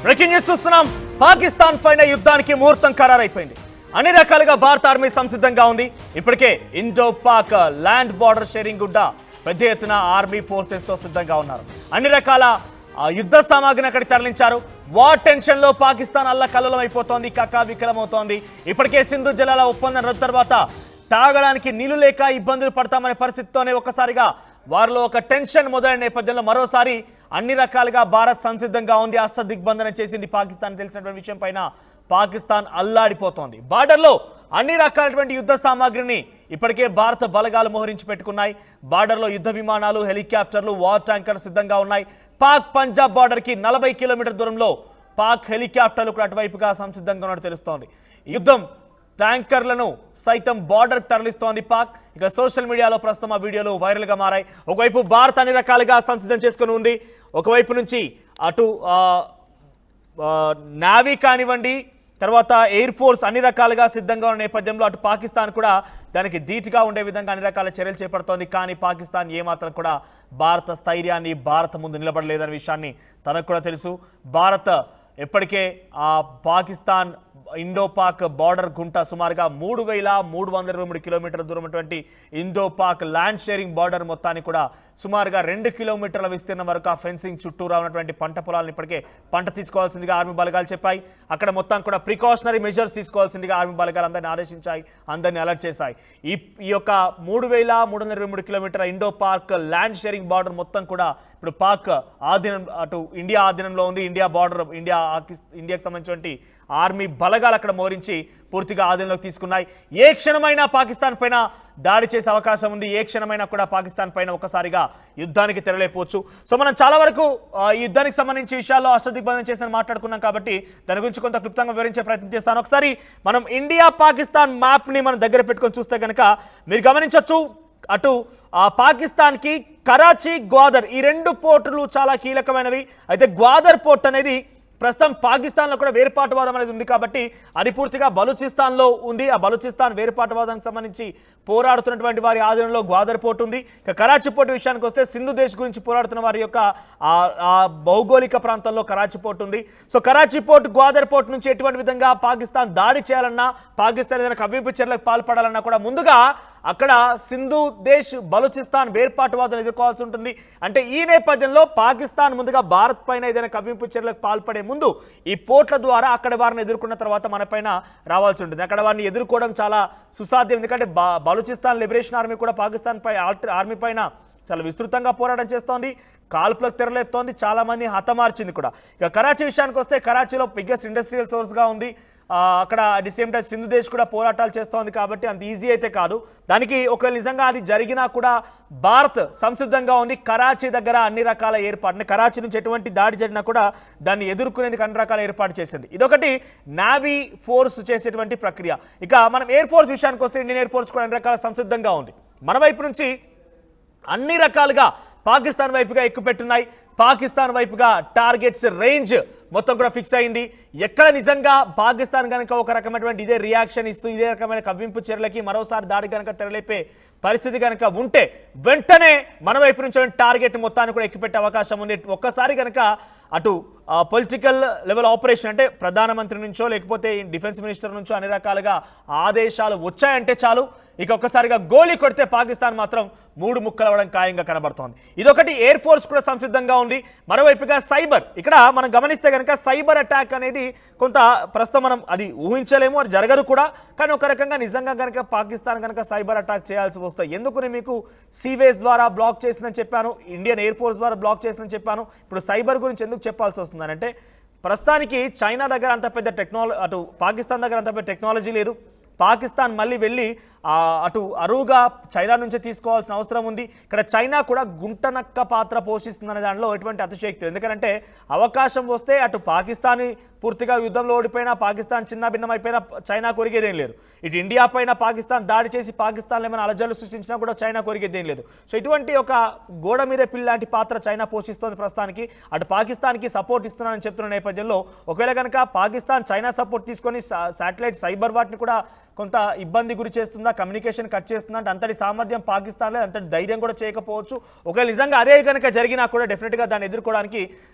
Breaking news చూస్తున్నాం. పాకిస్తాన్ పైన యుద్ధానికి ముహూర్తం ఖరారైపోయింది. అన్ని రకాలుగా భారత ఆర్మీ సంసిద్ధంగా ఉంది. ఇప్పటికే Indo Pak land border sharing గుడ్డ పెద్ద ఎత్తున ఆర్మీ ఫోర్సెస్ తో సిద్ధంగా ఉన్నారు. అన్ని రకాల యుద్ధ సామాగ్రిని అక్కడికి తరలించారు. వార్ టెన్షన్ లో పాకిస్తాన్ అల్లకల్లోలం అయిపోతోంది, కకావికలమవుతోంది. ఇప్పటికే సింధు జలాల ఒప్పందం రద్దు తర్వాత తాగడానికి నీళ్లు లేక ఇబ్బందులు పడతామనే పరిస్థితితోనే ఒక్కసారిగా వారిలో ఒక టెన్షన్ మొదలైన నేపథ్యంలో మరోసారి అన్ని రకాలుగా భారత్ సంసిద్ధంగా ఉంది. అష్ట దిగ్బంధనం చేసింది పాకిస్తాన్. తెలిసినటువంటి విషయం పైన పాకిస్తాన్ అల్లాడిపోతోంది. బార్డర్లో అన్ని రకాలైనటువంటి యుద్ధ సామాగ్రిని ఇప్పటికే భారత బలగాలు మోహరించి పెట్టుకున్నాయి. బార్డర్లో యుద్ధ విమానాలు, హెలికాప్టర్లు, వార్ ట్యాంకర్లు సిద్ధంగా ఉన్నాయి. పాక్ పంజాబ్ బార్డర్కి 40 కిలోమీటర్ దూరంలో పాక్ హెలికాప్టర్లు కూడా అటువైపుగా సంసిద్ధంగా ఉన్నట్టు తెలుస్తోంది. యుద్ధం ట్యాంకర్లను సైతం బార్డర్ తరలిస్తోంది పాక్. ఇక సోషల్ మీడియాలో ప్రస్తుతం ఆ వీడియోలు వైరల్గా మారాయి. ఒకవైపు భారత్ అన్ని రకాలుగా సంసిద్ధం చేసుకుని ఉంది. ఒకవైపు నుంచి అటు నావీ కానివ్వండి, తర్వాత ఎయిర్ ఫోర్స్ అన్ని రకాలుగా సిద్ధంగా ఉన్న నేపథ్యంలో అటు పాకిస్తాన్ కూడా దానికి ధీటుగా ఉండే విధంగా అన్ని రకాల చర్యలు చేపడుతోంది. కానీ పాకిస్తాన్ ఏమాత్రం కూడా భారత స్థైర్యాన్ని, భారత్ ముందు నిలబడలేదనే విషయాన్ని తనకు కూడా తెలుసు. భారత్ ఎప్పటికే ఆ పాకిస్తాన్ ఇండో పాక్ బార్డర్ గుంట సుమారుగా 3,323 కిలోమీటర్ల దూరం ఉన్నటువంటి Indo Pak land sharing border మొత్తాన్ని కూడా సుమారుగా 2 కిలోమీటర్ల విస్తీర్ణం వరకు ఆ ఫెన్సింగ్ చుట్టూరా ఉన్నటువంటి పంట పొలాలను ఇప్పటికే పంట తీసుకోవాల్సిందిగా ఆర్మీ బలగాలు చెప్పాయి. అక్కడ మొత్తం కూడా ప్రికాషనరీ మెజర్స్ తీసుకోవాల్సిందిగా ఆర్మీ బలగాలు అందరినీ ఆదేశించాయి, అందరినీ అలర్ట్ చేశాయి. ఈ యొక్క 3,323 కిలోమీటర్ల Indo Pak land sharing border మొత్తం కూడా ఇప్పుడు పాక్ ఆధీనం, అటు ఇండియా ఆధీనంలో ఉంది. ఇండియా బార్డర్, ఇండియాకి సంబంధించినటువంటి ఆర్మీ బలగాలు అక్కడ మోరించి పూర్తిగా ఆధీనంలోకి తీసుకున్నాయి. ఏ క్షణమైనా పాకిస్తాన్ పైన దాడి చేసే అవకాశం ఉంది. ఏ క్షణమైనా కూడా పాకిస్తాన్ పైన ఒకసారిగా యుద్ధానికి తెరలేకపోవచ్చు. సో మనం చాలా వరకు ఈ యుద్ధానికి సంబంధించి విషయాల్లో అష్టదిగ్బంధనం చేసిన మాట్లాడుకున్నాం కాబట్టి దాని గురించి కొంత క్లుప్తంగా వివరించే ప్రయత్నం చేస్తాను. ఒకసారి మనం ఇండియా పాకిస్తాన్ మ్యాప్ని మనం దగ్గర పెట్టుకొని చూస్తే కనుక మీరు గమనించవచ్చు, అటు పాకిస్తాన్కి కరాచీ, గ్వాదర్ ఈ 2 పోర్టులు చాలా కీలకమైనవి. అయితే గ్వాదర్ పోర్ట్ అనేది ప్రస్తుతం పాకిస్తాన్లో కూడా వేర్పాటువాదం అనేది ఉంది కాబట్టి అది పూర్తిగా బలూచిస్తాన్లో ఉంది. ఆ బలూచిస్తాన్ వేర్పాటువాదానికి సంబంధించి పోరాడుతున్నటువంటి వారి ఆధీనంలో గ్వాదర్ పోర్ట్ ఉంది. ఇక కరాచీ పోర్ట్ విషయానికి వస్తే సింధు దేశ్ గురించి పోరాడుతున్న వారి యొక్క భౌగోళిక ప్రాంతంలో కరాచీ పోర్ట్ ఉంది. So Karachi port, Gwadar port నుంచి ఎటువంటి విధంగా పాకిస్తాన్ దాడి చేయాలన్నా, పాకిస్తాన్ ఏదైనా కవ్వింపు చర్యలకు పాల్పడాలన్నా కూడా ముందుగా అక్కడ సింధు దేశ్, బలూచిస్తాన్ వేర్పాటువాదం ఎదుర్కోవాల్సి ఉంటుంది. అంటే ఈ నేపథ్యంలో పాకిస్తాన్ ముందుగా భారత్ పైన ఏదైనా కవ్వింపు చర్యలకు పాల్పడే ముందు ఈ పోర్ట్ల ద్వారా అక్కడ వారిని ఎదుర్కొన్న తర్వాత మన పైన రావాల్సి ఉంటుంది. అక్కడ వారిని ఎదుర్కోవడం చాలా సుసాధ్యం. ఎందుకంటే బలూచిస్తాన్ లిబరేషన్ ఆర్మీ కూడా పాకిస్తాన్ పై ఆర్మీ పైన చాలా విస్తృతంగా పోరాటం చేస్తోంది, కాల్పులకు తెరలేపుతోంది, చాలా మంది హతమార్చింది కూడా. ఇక కరాచీ విషయానికి వస్తే కరాచీలో బిగ్గెస్ట్ ఇండస్ట్రియల్ సోర్స్గా ఉంది. అక్కడ at the same time Sindhu Desh కూడా పోరాటాలు చేస్తోంది కాబట్టి అంత ఈజీ అయితే కాదు. దానికి ఒకవేళ నిజంగా అది జరిగినా కూడా భారత్ సంసిద్ధంగా ఉంది. కరాచీ దగ్గర అన్ని రకాల ఏర్పాటు, కరాచీ నుంచి ఎటువంటి దాడి జరిగినా కూడా దాన్ని ఎదుర్కొనేందుకు అన్ని రకాల ఏర్పాటు చేసింది. ఇదొకటి నావీ ఫోర్స్ చేసేటువంటి ప్రక్రియ. ఇక మనం ఎయిర్ ఫోర్స్ విషయానికి వస్తే ఇండియన్ ఎయిర్ ఫోర్స్ కూడా అన్ని రకాల సంసిద్ధంగా ఉంది. మన వైపు నుంచి అన్ని రకాలుగా పాకిస్తాన్ వైపుగా ఎక్కుపెట్టున్నాయి. పాకిస్తాన్ వైపుగా టార్గెట్స్ రేంజ్ మొత్తం కూడా ఫిక్స్ అయింది. ఎక్కడ నిజంగా పాకిస్తాన్ కనుక ఒక రకమైనటువంటి ఇదే రియాక్షన్ ఇస్తూ ఇదే రకమైన కవ్వింపు చర్యలకి మరోసారి దాడి కనుక తెరలేపే పరిస్థితి కనుక ఉంటే వెంటనే మన వైపు నుంచి టార్గెట్ మొత్తాన్ని కూడా ఎక్కిపెట్టే అవకాశం ఉంది. ఒక్కసారి కనుక అటు పొలిటికల్ లెవెల్ ఆపరేషన్ అంటే ప్రధానమంత్రి నుంచో లేకపోతే డిఫెన్స్ మినిస్టర్ నుంచో అన్ని రకాలుగా ఆదేశాలు వచ్చాయంటే చాలు, ఇక ఒక్కసారిగా గోలీ కొడితే పాకిస్తాన్ మాత్రం 3 ముక్కలు అవ్వడం ఖాయంగా కనబడుతోంది. ఇదొకటి. ఎయిర్ ఫోర్స్ కూడా సంసిద్ధంగా ఉంది. మరోవైపుగా సైబర్, ఇక్కడ మనం గమనిస్తే కనుక సైబర్ అటాక్ అనేది కొంత ప్రస్తుతం మనం అది ఊహించలేము, అది జరగదు కూడా. కానీ ఒక రకంగా నిజంగా కనుక పాకిస్తాన్ కనుక సైబర్ అటాక్ చేయాల్సి వస్తాయి. ఎందుకు నేను మీకు సీవేస్ ద్వారా బ్లాక్ చేసిందని చెప్పాను, ఇండియన్ ఎయిర్ ఫోర్స్ ద్వారా బ్లాక్ చేసిందని చెప్పాను. ఇప్పుడు సైబర్ గురించి ఎందుకు చెప్పాల్సి వస్తుందంటే ప్రస్తుతానికి చైనా దగ్గర అంత పెద్ద టెక్నాలజీ, అటు పాకిస్తాన్ దగ్గర అంత పెద్ద టెక్నాలజీ లేదు. పాకిస్తాన్ మళ్ళీ వెళ్ళి అటు అరువుగా చైనా నుంచే తీసుకోవాల్సిన అవసరం ఉంది. ఇక్కడ చైనా కూడా గుంటనక్క పాత్ర పోషిస్తుందనే దానిలో ఎటువంటి అతిశయోక్తి. ఎందుకంటే అవకాశం వస్తే అటు పాకిస్తాన్ పూర్తిగా యుద్ధంలో ఓడిపోయినా, పాకిస్తాన్ చిన్న భిన్నమైపోయినా చైనా కొరిగేదేం లేదు. ఇటు ఇండియా పైన పాకిస్తాన్ దాడి చేసి పాకిస్తాన్లో ఏమైనా అలజడులు సృష్టించినా కూడా చైనా కొరిగేదేం లేదు. సో ఇటువంటి ఒక గోడ మీద పిల్లాంటి పాత్ర చైనా పోషిస్తోంది ప్రస్తుతానికి. అటు పాకిస్తాన్కి సపోర్ట్ ఇస్తున్నానని చెప్తున్న నేపథ్యంలో ఒకవేళ కనుక పాకిస్తాన్ చైనా సపోర్ట్ తీసుకొని శాటిలైట్ సైబర్ వాటిని కూడా కొంత ఇబ్బంది గురి చేస్తుందా, కమ్యూనికేషన్ కట్ చేస్తుందా అంటే అంతటి సామర్థ్యం పాకిస్తాన్లో, అంతటి ధైర్యం కూడా చేయకపోవచ్చు. ఒకవేళ నిజంగా అదే కనుక జరిగినా కూడా డెఫినెట్గా దాన్ని ఎదుర్కోవడానికి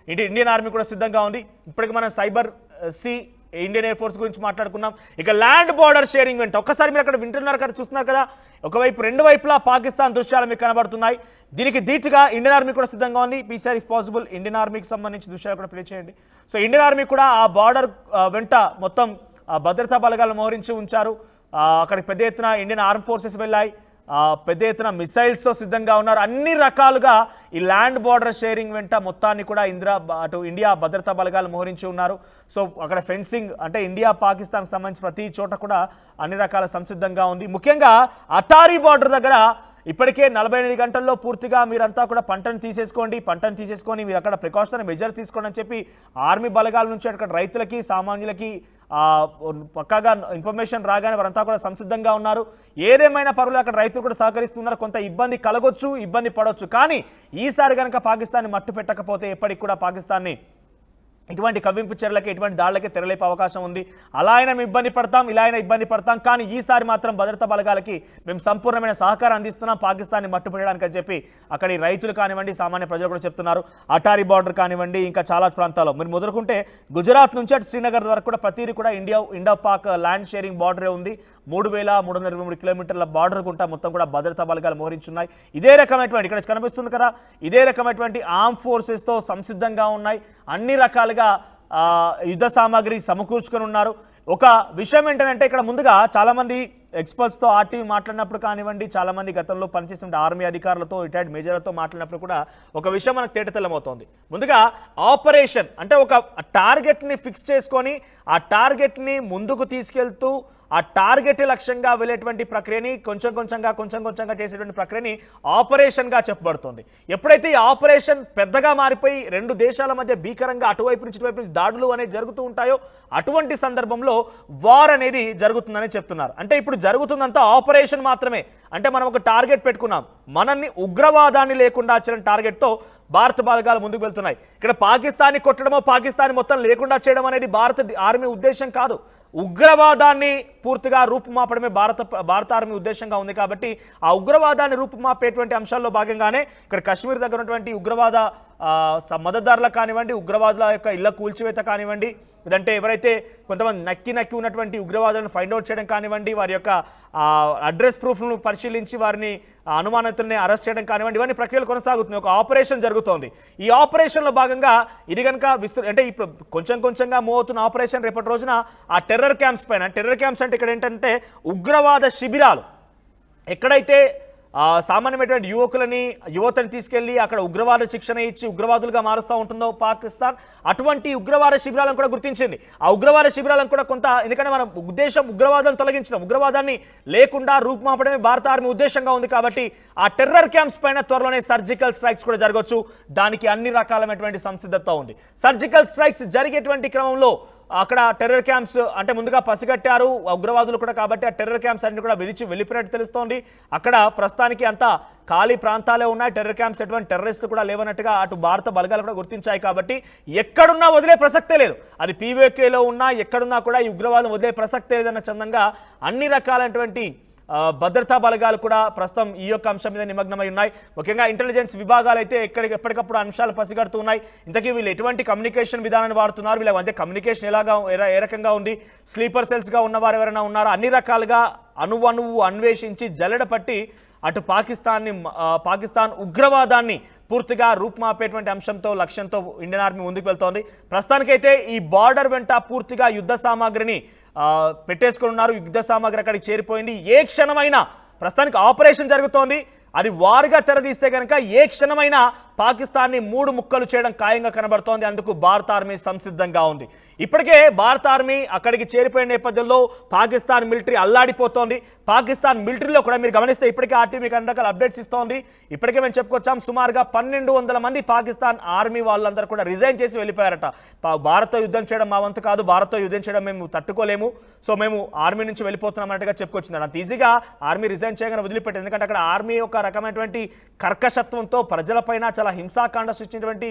ఇండియన్ ఆర్మీ కూడా సిద్ధంగా ఉంది. ఇప్పటికి మనం సైబర్ సి ఇండియన్ ఎయిర్ ఫోర్స్ గురించి మాట్లాడుకున్నాం. ఇక ల్యాండ్ బార్డర్ షేరింగ్ వెంట ఒక్కసారి మీరు అక్కడ వింటున్నారు కదా, చూస్తున్నారు కదా, ఒకవైపు రెండు వైపులా పాకిస్తాన్ దృశ్యాలు మీకు కనబడుతున్నాయి. దీనికి ధీటుగా ఇండియన్ ఆర్మీ కూడా సిద్ధంగా ఉంది. పీసీఆర్ ఇఫ్ పాసిబుల్ ఇండియన్ ఆర్మీకి సంబంధించి దృశ్యాలు కూడా ప్లే చేయండి. సో ఇండియన్ ఆర్మీ కూడా ఆ బార్డర్ వెంట మొత్తం భద్రతా బలగాలు మోహరించి ఉంచారు. అక్కడికి పెద్ద ఎత్తున ఇండియన్ ఆర్మ్ ఫోర్సెస్ వెళ్ళాయి, పెద్ద ఎత్తున మిసైల్స్తో సిద్ధంగా ఉన్నారు. అన్ని రకాలుగా ఈ ల్యాండ్ బార్డర్ షేరింగ్ వెంట మొత్తాన్ని కూడా అటు ఇండియా భద్రతా బలగాలు మోహరించి ఉన్నారు. సో అక్కడ ఫెన్సింగ్ అంటే ఇండియా పాకిస్తాన్కి సంబంధించి ప్రతి చోట కూడా అన్ని రకాల సంసిద్ధంగా ఉంది. ముఖ్యంగా అటారీ బార్డర్ దగ్గర ఇప్పటికే 48 గంటల్లో పూర్తిగా మీరంతా కూడా పంటను తీసేసుకొని మీరు అక్కడ ప్రికాషనరీ మెజర్స్ తీసుకోండి అని చెప్పి ఆర్మీ బలగాల నుంచి అక్కడ రైతులకి సామాన్యులకి పక్కాగా ఇన్ఫర్మేషన్ రాగానే వారంతా కూడా సంసిద్ధంగా ఉన్నారు. ఏదేమైనా పర్వాలేదు, అక్కడ రైతులు కూడా సహకరిస్తున్నారు. కొంత ఇబ్బంది కలగొచ్చు, ఇబ్బంది పడవచ్చు, కానీ ఈసారి కనుక పాకిస్తాన్ని మట్టు పెట్టకపోతే ఎప్పటికి కూడా పాకిస్తాన్ని ఇటువంటి కవ్వింపు చర్యలకి ఇటువంటి దాడులకి తెరలేపే అవకాశం ఉంది. అలా అయినా మేము ఇబ్బంది పడతాం, ఇలా అయినా ఇబ్బంది పడతాం, కానీ ఈసారి మాత్రం భద్రతా బలగాలకి మేము సంపూర్ణమైన సహకారం అందిస్తున్నాం పాకిస్తాన్ని మట్టుపెట్టడానికి అని చెప్పి అక్కడి రైతులు కానివ్వండి, సామాన్య ప్రజలు కూడా చెప్తున్నారు. అటారీ బార్డర్ కానివ్వండి, ఇంకా చాలా ప్రాంతాల్లో మీరు మొదలుకుంటే గుజరాత్ నుంచి అటు శ్రీనగర్ వరకు కూడా ప్రతిదీ కూడా ఇండో పాక్ ల్యాండ్ షేరింగ్ బార్డరే ఉంది. 3323 కిలోమీటర్ల బార్డర్ గుంటా మొత్తం కూడా భద్రతా బలగాలు మోహరించున్నాయి. ఇదే రకమైనటువంటి ఇక్కడ కనిపిస్తుంది కదా, ఇదే రకమైనటువంటి ఆర్మ్ ఫోర్సెస్తో సంసిద్ధంగా ఉన్నాయి. అన్ని రకాలుగా యుద్ధ సామాగ్రి సమకూర్చుకొని ఉన్నారు. ఒక విషయం ఏంటంటే ఇక్కడ ముందుగా చాలామంది ఎక్స్పర్ట్స్తో ఆర్టీవీ మాట్లాడినప్పుడు కానివ్వండి, చాలామంది గతంలో పనిచేసిన ఆర్మీ అధికారులతో రిటైర్డ్ మేజర్లతో మాట్లాడినప్పుడు కూడా ఒక విషయం మనకు తేటతెల్లమవుతోంది. ముందుగా ఆపరేషన్ అంటే ఒక టార్గెట్ని ఫిక్స్ చేసుకొని ఆ టార్గెట్ని ముందుకు తీసుకెళ్తూ ఆ టార్గెట్ లక్ష్యంగా వెళ్ళేటువంటి ప్రక్రియని కొంచెం కొంచెంగా చేసేటువంటి ప్రక్రియని ఆపరేషన్గా చెప్పబడుతుంది. ఎప్పుడైతే ఈ ఆపరేషన్ పెద్దగా మారిపోయి రెండు దేశాల మధ్య భీకరంగా అటువైపు నుంచి ఇటువైపు నుంచి దాడులు అనేవి జరుగుతూ ఉంటాయో అటువంటి సందర్భంలో వార్ అనేది జరుగుతుందని చెప్తున్నారు. అంటే ఇప్పుడు జరుగుతుందంతా ఆపరేషన్ మాత్రమే. అంటే మనం ఒక టార్గెట్ పెట్టుకున్నాం, మనల్ని ఉగ్రవాదాన్ని లేకుండా వచ్చిన టార్గెట్తో భారత బలగాలు ముందుకు వెళ్తున్నాయి. ఇక్కడ పాకిస్తాన్ని కొట్టడమో పాకిస్తాన్ మొత్తం లేకుండా చేయడం అనేది భారత ఆర్మీ ఉద్దేశం కాదు. ఉగ్రవాదాన్ని పూర్తిగా రూపుమాపడమే భారత ఆర్మీ ఉద్దేశంగా ఉంది. కాబట్టి ఆ ఉగ్రవాదాన్ని రూపుమాపేటువంటి అంశాల్లో భాగంగానే ఇక్కడ కశ్మీర్ దగ్గర ఉన్నటువంటి ఉగ్రవాద మద్దతుదారులకు కానివ్వండి, ఉగ్రవాదుల యొక్క ఇళ్ల కూల్చివేత కానివ్వండి, లేదంటే ఎవరైతే కొంతమంది నక్కి ఉన్నటువంటి ఉగ్రవాదులను ఫైండ్ అవుట్ చేయడం కానివ్వండి, వారి యొక్క అడ్రస్ ప్రూఫ్ను పరిశీలించి వారిని అనుమానితుల్ని అరెస్ట్ చేయడం కానివ్వండి, ఇవన్నీ ప్రక్రియలు కొనసాగుతుంది. ఒక ఆపరేషన్ జరుగుతోంది. ఈ ఆపరేషన్లో భాగంగా ఇది కనుక అంటే ఇప్పుడు కొంచెంగా మూవ్ అవుతున్న ఆపరేషన్ రేపటి రోజున ఆ టెర్రర్ క్యాంప్స్ పైన, టెర్రర్ క్యాంప్స్ అంటే ఇక్కడ ఏంటంటే ఉగ్రవాద శిబిరాలు, ఎక్కడైతే సామాన్యమైనటువంటి యువతని తీసుకెళ్లి అక్కడ ఉగ్రవాద శిక్షణ ఇచ్చి ఉగ్రవాదులుగా మారుస్తూ ఉంటుందో పాకిస్తాన్, అటువంటి ఉగ్రవాద శిబిరాలను కూడా గుర్తించింది. ఆ ఉగ్రవాద శిబిరాలను కూడా కొంత, ఎందుకంటే మన ఉద్దేశం ఉగ్రవాదాన్ని తొలగించడం, ఉగ్రవాదాన్ని లేకుండా రూపుమాపడమే భారత ఆర్మీ ఉద్దేశంగా ఉంది. కాబట్టి ఆ టెర్రర్ క్యాంప్స్ పైన త్వరలోనే సర్జికల్ స్ట్రైక్స్ కూడా జరగవచ్చు. దానికి అన్ని రకాలైనటువంటి సంసిద్ధత ఉంది. సర్జికల్ స్ట్రైక్స్ జరిగేటువంటి క్రమంలో అక్కడ టెర్రర్ క్యాంప్స్ అంటే ముందుగా పసిగట్టారు ఉగ్రవాదులు కూడా, కాబట్టి ఆ టెర్రర్ క్యాంప్స్ అన్ని కూడా వెళ్ళిపోయినట్టు తెలుస్తోంది. అక్కడ ప్రస్తుతానికి అంతా ఖాళీ ప్రాంతాలే ఉన్నాయి. టెర్రర్ క్యాంప్స్ ఎటువంటి టెర్రరిస్టులు కూడా లేవన్నట్టుగా అటు భారత బలగాలు కూడా గుర్తించాయి. కాబట్టి ఎక్కడున్నా వదిలే ప్రసక్తే లేదు. అది పీవీకేలో ఉన్నా ఎక్కడున్నా కూడా ఈ ఉగ్రవాదం వదిలే ప్రసక్తే లేదన్న చందంగా అన్ని రకాలైనటువంటి భద్రతా బలగాలు కూడా ప్రస్తుతం ఈ యొక్క అంశం మీద నిమగ్నమై ఉన్నాయి. ముఖ్యంగా ఇంటెలిజెన్స్ విభాగాలు అయితే ఎప్పటికప్పుడు అంశాలు పసిగడుతూ ఉన్నాయి. ఇంతకీ వీళ్ళు ఎటువంటి కమ్యూనికేషన్ విధానాన్ని వాడుతున్నారు, వీళ్ళ మధ్య కమ్యూనికేషన్ ఏ రకంగా ఉంది, స్లీపర్ సెల్స్గా ఉన్నవారు ఎవరైనా ఉన్నారా, అన్ని రకాలుగా అణువు అన్వేషించి జల్లెడ పట్టి అటు పాకిస్తాన్ ఉగ్రవాదాన్ని పూర్తిగా రూపుమాపేటువంటి అంశంతో లక్ష్యంతో ఇండియన్ ఆర్మీ ముందుకు వెళ్తోంది. ప్రస్తుతానికైతే ఈ బార్డర్ వెంట పూర్తిగా యుద్ధ సామాగ్రిని పెట్టేసుకుని ఉన్నారు. యుద్ధ సామాగ్రి అక్కడికి చేరిపోయింది. ఏ క్షణమైనా ప్రస్తుతానికి ఆపరేషన్ జరుగుతోంది. అది వారుగా తెరదీస్తే కనుక ఏ క్షణమైనా పాకిస్తాన్ని 3 ముక్కలు చేయడం ఖాయంగా కనబడుతోంది. అందుకు భారత ఆర్మీ సంసిద్ధంగా ఉంది. ఇప్పటికే భారత ఆర్మీ అక్కడికి చేరిపోయిన నేపథ్యంలో పాకిస్తాన్ మిలిటరీ అల్లాడిపోతోంది. పాకిస్తాన్ మిలిటరీలో కూడా మీరు గమనిస్తే ఇప్పటికే ఆర్టీవీ మీకు అన్ని రకాల అప్డేట్స్ ఇస్తోంది. ఇప్పటికే మేము చెప్పుకొచ్చాం, సుమారుగా 1200 మంది పాకిస్తాన్ ఆర్మీ వాళ్ళందరూ కూడా రిజైన్ చేసి వెళ్ళిపోయారట. భారత్తో యుద్ధం చేయడం మా వంతు కాదు, భారత్తో యుద్ధం చేయడం మేము తట్టుకోలేము, సో మేము ఆర్మీ నుంచి వెళ్ళిపోతున్నాం అన్నట్టుగా చెప్పుకొచ్చింది. అంత ఈజీగా ఆర్మీ రిజైన్ చేయగానే వదిలిపెట్టింది. ఎందుకంటే అక్కడ ఆర్మీ ఒక రకమైనటువంటి కర్కశత్వంతో ప్రజలపైన చాలా హింసాకాండ సృష్టించినటువంటి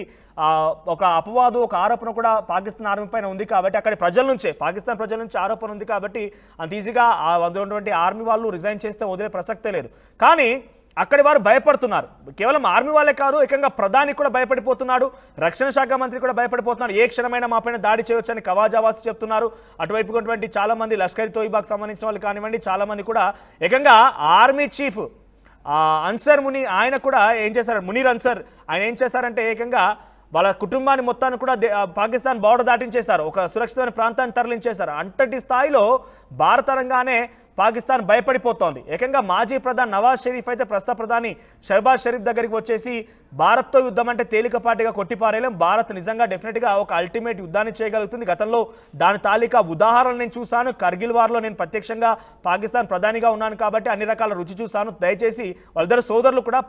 ఒక అపవాదు, ఒక ఆరోపణ కూడా పాకిస్తాన్ ఆర్మీ పైన ఉంది కాబట్టి, అక్కడి ప్రజల నుంచే, పాకిస్తాన్ ప్రజల నుంచి ఆరోపణ ఉంది కాబట్టి అంత ఈజీగా అందులో ఉన్నటువంటి ఆర్మీ వాళ్ళు రిజైన్ చేస్తే వదిలే ప్రసక్తే లేదు. కానీ అక్కడి వారు భయపడుతున్నారు. కేవలం ఆర్మీ వాళ్ళే కాదు, ఏకంగా ప్రధాని కూడా భయపడిపోతున్నాడు, రక్షణ శాఖ మంత్రి కూడా భయపడిపోతున్నాడు. ఏ క్షణమైనా మా పైన దాడి చేయొచ్చని ఖవాజావాసి చెప్తున్నారు. అటువైపు ఉన్నటువంటి చాలా మంది లష్కర్ తోయిబాకు సంబంధించిన వాళ్ళు కానివ్వండి, చాలా మంది కూడా ఏకంగా ఆర్మీ చీఫ్ అన్సర్ ముని ఆయన కూడా ఏం చేశారు, మునీర్ అన్సర్ ఆయన ఏం చేశారంటే ఏకంగా వాళ్ళ కుటుంబాన్ని మొత్తాన్ని కూడా పాకిస్తాన్ బార్డర్ దాటించేశారు, ఒక సురక్షితమైన ప్రాంతాన్ని తరలించేశారు. అంతటి స్థాయిలో భారతరంగానే పాకిస్తాన్ భయపడిపోతోంది. ఏకంగా మాజీ ప్రధాని నవాజ్ షరీఫ్ అయితే ప్రస్తుత ప్రధాని షహబాజ్ షరీఫ్ దగ్గరికి వచ్చేసి భారత్తో యుద్ధం అంటే తేలికపాటిగా కొట్టిపారేయలేం, భారత్ నిజంగా డెఫినెట్గా ఒక అల్టిమేట్ యుద్ధాన్ని చేయగలుగుతుంది, గతంలో దాని తాలూకా ఉదాహరణలు నేను చూశాను, కార్గిల్ వార్లో నేను ప్రత్యక్షంగా పాకిస్తాన్ ప్రధానిగా ఉన్నాను కాబట్టి అన్ని రకాల రుచి చూశాను, దయచేసి వాళ్ళిద్దరు సోదరులు కూడా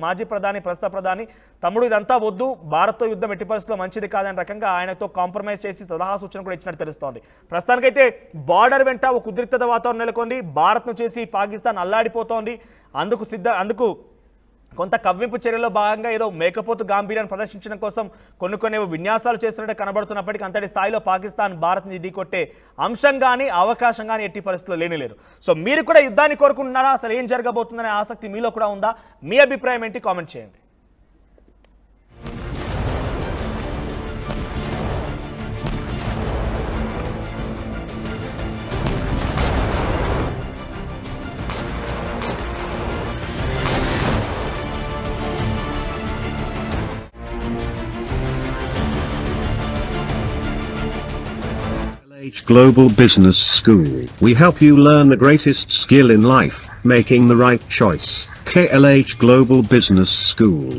మాజీ ప్రధాని ప్రస్తుత ప్రధాని తమ్ముడు ఇదంతా వద్దు, భారత్తో యుద్ధం ఎట్టి పరిస్థితుల్లో మంచిది కాదని రకంగా ఆయనతో కాంప్రమైజ్ చేసి సలహా సూచన కూడా ఇచ్చినట్టు తెలుస్తోంది. ప్రస్తుతానికైతే బార్డర్ వెంట ఒక ఉద్రిక్తత వాతావరణం నెలకొంది, భారత్ను చేసి పాకిస్తాన్ అల్లాడిపోతోంది. అందుకు కొంత కవ్వింపు చర్యలో భాగంగా ఏదో మేకపోతు గాంభీర్యాన్ని ప్రదర్శించడం కోసం కొన్ని విన్యాసాలు చేస్తున్నట్టు కనబడుతున్నప్పటికీ అంతటి స్థాయిలో పాకిస్తాన్ భారత్ని ఢీకొట్టే అంశం కానీ అవకాశం కానీ ఎట్టి పరిస్థితుల్లో లేనిలేరు. సో మీరు కూడా యుద్ధాన్ని కోరుకుంటున్నారా? అసలు ఏం జరగబోతుందనే ఆసక్తి మీలో కూడా ఉందా? మీ అభిప్రాయం ఏంటి? కామెంట్ చేయండి. Global Business School. We help you learn the greatest skill in life, making the right choice. KLH Global Business School.